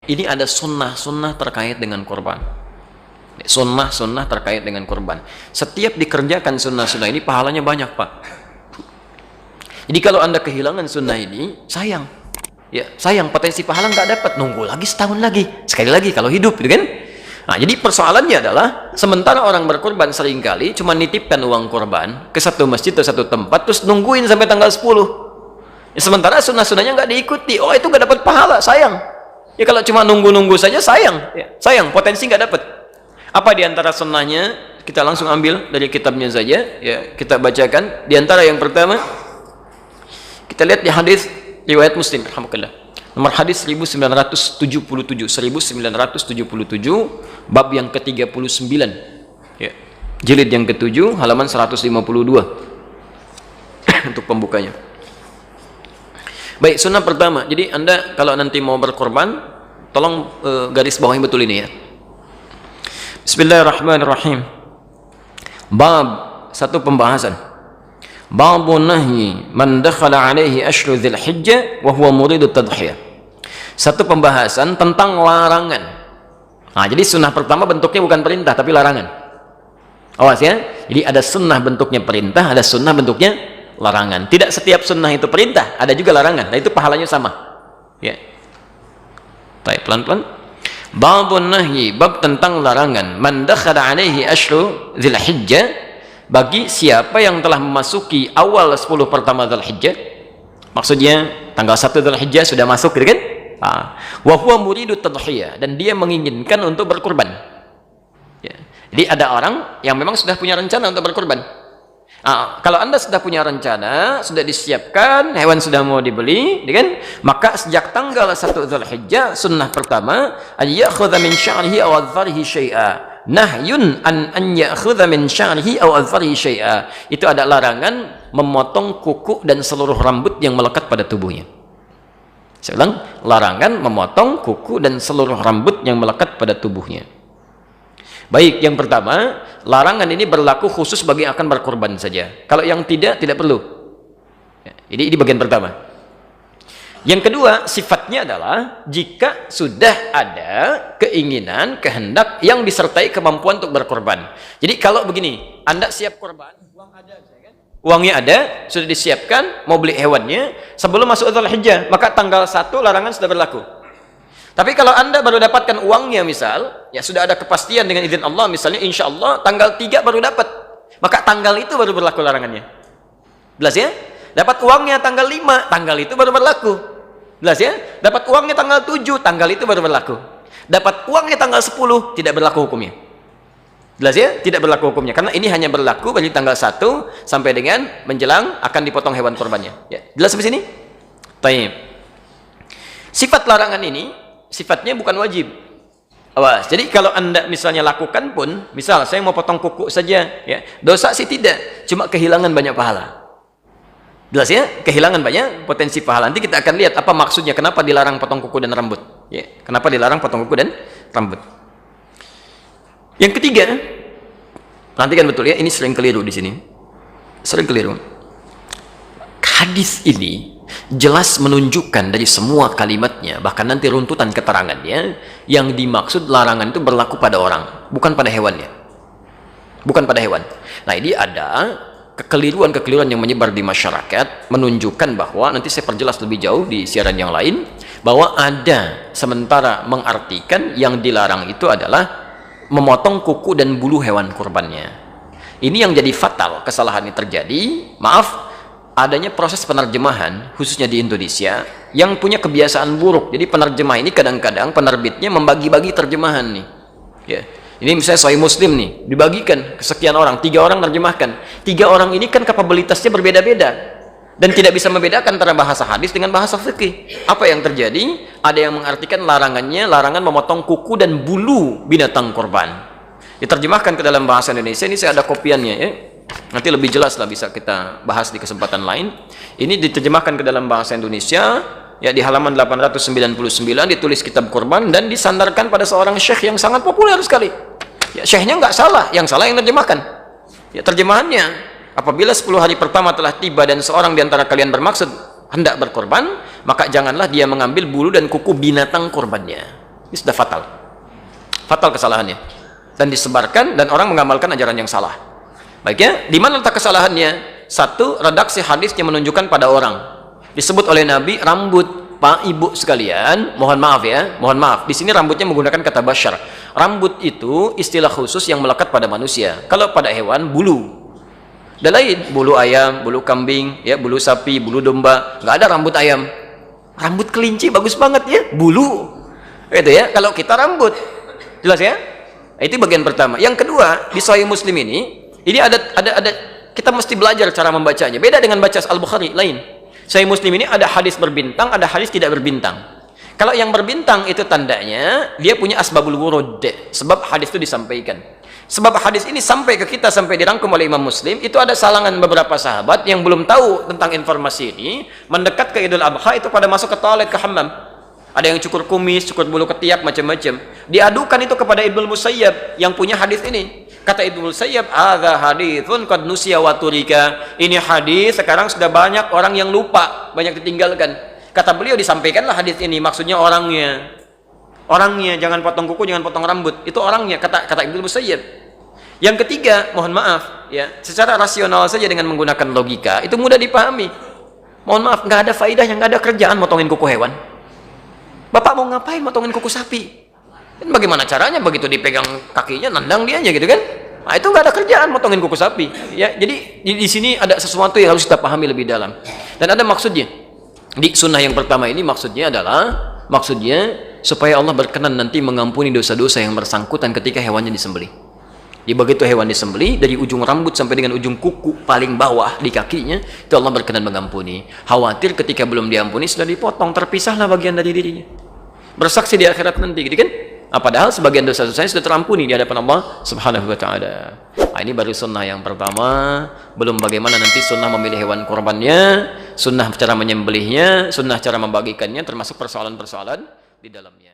ini ada sunnah-sunnah terkait dengan kurban. Sunnah-sunnah terkait dengan kurban. Setiap dikerjakan sunnah-sunnah ini pahalanya banyak, Pak. Jadi kalau Anda kehilangan sunnah ini, sayang. Ya, sayang, potensi pahala nggak dapat. Nunggu lagi setahun lagi. Sekali lagi kalau hidup, gitu kan? Nah, jadi persoalannya adalah sementara orang berkurban seringkali cuma nitipkan uang kurban ke satu masjid atau satu tempat terus nungguin sampai tanggal 10. Ya, sementara sunnah-sunnahnya nggak diikuti. Oh, itu nggak dapat pahala, sayang. Ya kalau cuma nunggu-nunggu saja sayang. Ya, sayang, potensi nggak dapat. Apa di antara sunnahnya? Kita langsung ambil dari kitabnya saja, ya, kita bacakan. Di antara yang pertama, kita lihat di hadis riwayat Muslim, alhamdulillah. Nomor hadis 1977, bab yang ke-39. Ya. Jilid yang ke-7, halaman 152. Untuk pembukanya. Baik, sunnah pertama. Jadi Anda kalau nanti mau berkorban, tolong garis bawahi betul ini ya. Bismillahirrahmanirrahim. Bab, satu pembahasan. Babun nahyi man dakhala alaihi ashru dzil hijjah wa huwa muridut tadhiyah. Satu pembahasan tentang larangan. Nah, jadi sunnah pertama bentuknya bukan perintah tapi larangan. Awas ya. Jadi ada sunnah bentuknya perintah, ada sunnah bentuknya larangan. Tidak setiap sunnah itu perintah, ada juga larangan. Nah, itu pahalanya sama. Ya. Baik, pelan-pelan. Babun nahyi, bab tentang larangan. Man dakhala alaihi ashru dzil hijjah, bagi siapa yang telah memasuki awal 10 pertama Dzulhijjah, maksudnya tanggal 1 Dzulhijjah sudah masuk, gitu kan? Wa huwa muridut tadhiyah, dan dia menginginkan untuk berkurban. Ya. Jadi ada orang yang memang sudah punya rencana untuk berkurban. Kalau Anda sudah punya rencana, sudah disiapkan, hewan sudah mau dibeli, gitu kan? Maka sejak tanggal 1 Dzulhijjah, sunnah pertama, ayakhudha min sya'rihi aw adharihi syai'a. Nahyun an ya'khudha min sya'rihi aw adharihi syai'a. Itu ada larangan memotong kuku dan seluruh rambut yang melekat pada tubuhnya. Saya ulang, larangan memotong kuku dan seluruh rambut yang melekat pada tubuhnya. Baik, yang pertama, larangan ini berlaku khusus bagi yang akan berkorban saja. Kalau yang tidak perlu. Ini bagian pertama. Yang kedua, sifatnya adalah jika sudah ada keinginan, kehendak yang disertai kemampuan untuk berkorban. Jadi kalau begini, Anda siap korban, uang ada, kan? Uangnya ada, sudah disiapkan, mau beli hewannya, sebelum masuk Dzulhijjah, maka tanggal 1 larangan sudah berlaku. Tapi kalau Anda baru dapatkan uangnya misal, ya sudah ada kepastian dengan izin Allah, misalnya insya Allah tanggal 3 baru dapat, maka tanggal itu baru berlaku larangannya. Jelas ya? Dapat uangnya tanggal 5, tanggal itu baru berlaku. Jelas ya? Dapat uangnya tanggal 7, tanggal itu baru berlaku. Dapat uangnya tanggal 10, tidak berlaku hukumnya. Jelas ya? Tidak berlaku hukumnya, karena ini hanya berlaku bagi tanggal 1 sampai dengan menjelang akan dipotong hewan korbannya. Ya, jelas sampai sini? Baik. Sifat larangan ini sifatnya bukan wajib. Awas. Jadi kalau Anda misalnya lakukan pun, misal saya mau potong kuku saja, ya, dosa sih tidak, cuma kehilangan banyak pahala. Jelas ya? Kehilangan banyak potensi pahala. Nanti kita akan lihat apa maksudnya, kenapa dilarang potong kuku dan rambut. Ya, kenapa dilarang potong kuku dan rambut. Yang ketiga, perhatikan betul ya, ini sering keliru di sini. Sering keliru. Hadis ini jelas menunjukkan dari semua kalimatnya, bahkan nanti runtutan keterangannya, yang dimaksud larangan itu berlaku pada orang, bukan pada hewannya. Bukan pada hewan. Nah, ini ada kekeliruan-kekeliruan yang menyebar di masyarakat, menunjukkan bahwa, nanti saya perjelas lebih jauh di siaran yang lain, bahwa ada sementara mengartikan yang dilarang itu adalah memotong kuku dan bulu hewan kurbannya. Ini yang jadi fatal, kesalahan ini terjadi, maaf, adanya proses penerjemahan khususnya di Indonesia yang punya kebiasaan buruk. Jadi penerjemah ini kadang-kadang penerbitnya membagi-bagi terjemahan nih. Ya. Ini misalnya Sahih Muslim nih, dibagikan ke sekian orang, 3 orang terjemahkan. 3 orang ini kan kapabilitasnya berbeda-beda dan tidak bisa membedakan antara bahasa hadis dengan bahasa fikih. Apa yang terjadi? Ada yang mengartikan larangannya, larangan memotong kuku dan bulu binatang korban. Diterjemahkan ke dalam bahasa Indonesia, ini saya ada kopiannya ya. Nanti lebih jelas lah, bisa kita bahas di kesempatan lain. Ini diterjemahkan ke dalam bahasa Indonesia ya, di halaman 899 ditulis kitab kurban dan disandarkan pada seorang syekh yang sangat populer sekali. Ya, syekhnya nggak salah, yang salah yang terjemahkan. Ya, terjemahannya, apabila 10 hari pertama telah tiba dan seorang di antara kalian bermaksud hendak berkorban, maka janganlah dia mengambil bulu dan kuku binatang korbannya. Ini sudah fatal. Fatal kesalahannya. Dan disebarkan dan orang mengamalkan ajaran yang salah. Baiknya, di mana letak kesalahannya? Satu, redaksi hadis yang menunjukkan pada orang. Disebut oleh Nabi rambut. Pak, Ibu sekalian, mohon maaf ya, mohon maaf. Di sini rambutnya menggunakan kata basyar. Rambut itu istilah khusus yang melekat pada manusia. Kalau pada hewan, bulu. Dan lain, bulu ayam, bulu kambing, ya, bulu sapi, bulu domba. Nggak ada rambut ayam. Rambut kelinci bagus banget ya, bulu. Itu ya, kalau kita rambut. Jelas ya? Itu bagian pertama. Yang kedua, di Sahih Muslim ini ada kita mesti belajar cara membacanya. Beda dengan baca Al-Bukhari, lain. Sahih Muslim ini ada hadis berbintang, ada hadis tidak berbintang. Kalau yang berbintang itu tandanya dia punya asbabul wurud, sebab hadis itu disampaikan. Sebab hadis ini sampai ke kita, sampai dirangkum oleh Imam Muslim, itu ada salangan beberapa sahabat yang belum tahu tentang informasi ini, mendekat ke Idul Adha itu pada masuk ke toilet, ke hammam. Ada yang cukur kumis, cukur bulu ketiak, macam-macam. Diadukan itu kepada Ibnu Musayyab yang punya hadis ini. Kata Ibnu Musayyab, "Hadza haditsun qad nusiya wa turika." Ini hadis sekarang sudah banyak orang yang lupa, banyak ditinggalkan. Kata beliau, disampaikanlah hadis ini, maksudnya orangnya. Orangnya, jangan potong kuku, jangan potong rambut. Itu orangnya, kata Ibnu Musayyab. Yang ketiga, mohon maaf, ya, secara rasional saja dengan menggunakan logika, itu mudah dipahami. Mohon maaf, nggak ada faedahnya, nggak ada kerjaan motongin kuku hewan. Bapak mau ngapain motongin kuku sapi? Dan bagaimana caranya? Begitu dipegang kakinya, nendang dia aja gitu kan? Nah, itu nggak ada kerjaan motongin kuku sapi. Ya, jadi di sini ada sesuatu yang harus kita pahami lebih dalam. Dan ada maksudnya. Di sunnah yang pertama ini maksudnya supaya Allah berkenan nanti mengampuni dosa-dosa yang bersangkutan ketika hewannya disembelih. Di begitu hewan disembelih, dari ujung rambut sampai dengan ujung kuku paling bawah di kakinya, itu Allah berkenan mengampuni. Khawatir ketika belum diampuni sudah dipotong, terpisahlah bagian dari dirinya. Bersaksi di akhirat nanti, gitu kan? Nah, padahal sebagian dosa-dosanya sudah terampuni di hadapan Allah Subhanahu wa taala. Nah, ini baru sunnah yang pertama, belum bagaimana nanti sunnah memilih hewan korbannya, sunnah cara menyembelihnya, sunnah cara membagikannya, termasuk persoalan-persoalan di dalamnya.